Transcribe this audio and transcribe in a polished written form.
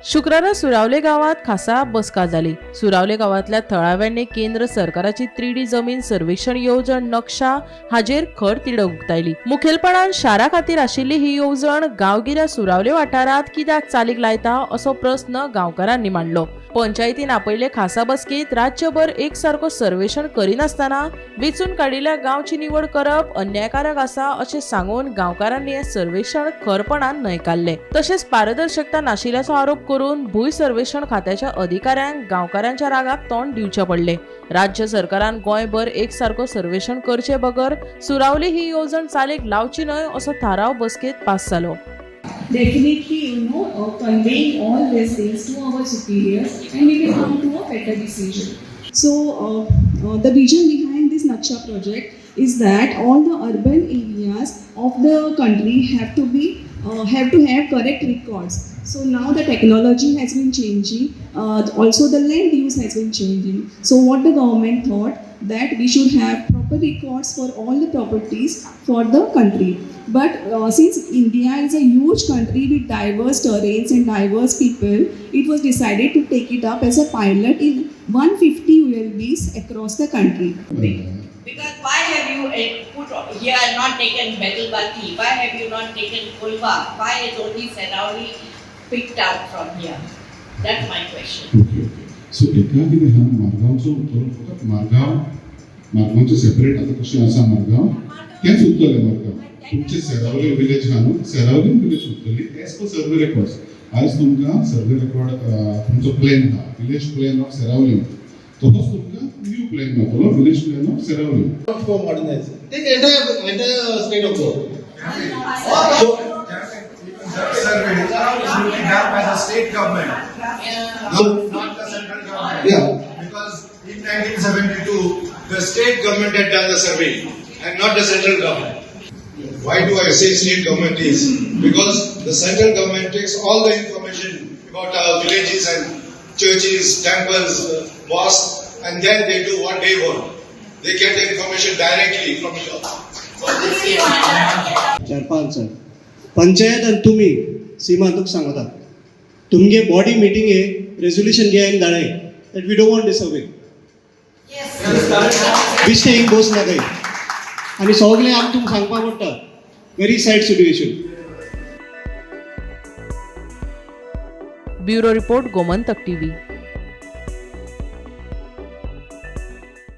शुक्रारा सुरावले गावात खासा बसका जाली. सुरावले गावातल्या थळाव्यांनी केंद्र सरकाराची 3D जमीन सर्वेक्षण येवजण नक्षा हाजेर खर तिडक उक्तायली. मुखेलपणान शारा खातीर आशिल्ली ही येवजण गांवगिऱ्या सुरावले वाठारात कित्याक चालीक लायता असो प्रस्न गांवकारांनी मांडलो. पंचायतीन आपयले खासा बसकेत राज्यभर एकसारको सर्वेक्षण करिनासतना वेचून काडिल्ल्या गांवची निवड करप अन्यायकारक आसा अशें सांगून गांवकारांनी हे सर्वेक्षण खरपणान न्हयकारले. तशेंच पारदर्शकता नाशिल्ल्याचो आरोप करून भूंय सर्वेक्षण खात्याच्या अधिकाऱ्यांक गांवकारांच्या रागाक तोंड दिवचे पडले. राज्य सरकारान गोंयभर एकसारको सर्वेक्षण करचे बगर सुरावली ही येवजण चालीक लावची न्हय असो थाराव बसकेत पास जालो. Definitely, conveying all these things to our superiors, and we will come to a better decision. So, the vision behind this Naksha project is that all the urban areas of the country have to have correct records. So now the technology has been changing, also the land use has been changing. So what the government thought that we should have proper records for all the properties for the country. But since India is a huge country with diverse terrains and diverse people, it was decided to take it up as a pilot in 150 ULBs across the country. Because why have you put here not taken Bedalbati? Why have you not taken Kulva? Why is only Sarauli picked out from here? That's my question. Okay. So एका कितें हा मारगांवचो उतर फकत मारगांवचे separate आता कशें आसा मारगांव तेंच उरतलें मारगांव. तुमचे सेरावली विलेज हा न्हू सेरावली विलेज उरतली एज पर सर्वे रेकॉर्ड्स. आज तुमकां सर्वे रेकॉर्ड तुमचो प्लॅन हा विलेज प्लॅन ऑफ सेरावली तोच तुमकां न्यू प्लॅन मेळटलो village plan of Seravali. For modernization. Take entire state of Goa. Survey is being done by the state government, not the central government. Yeah. Because in 1972, the state government had done the survey and not the central government. Why do I say state government is? Because the central government takes all the information about our villages and churches, temples, mosques, and then they do what they want. They get the information directly from you. चार-पांच sir panchayat आणि तुम्ही सीमा तुका सांगता तुमगे body मिटिंगे resolution घेवन धाडय that we don't want this survey. बिस्टेक बस ना काही आणि सगळे आम तुमकां सांगपाक पडटा very sad situation. Bureau report Gomantak TV.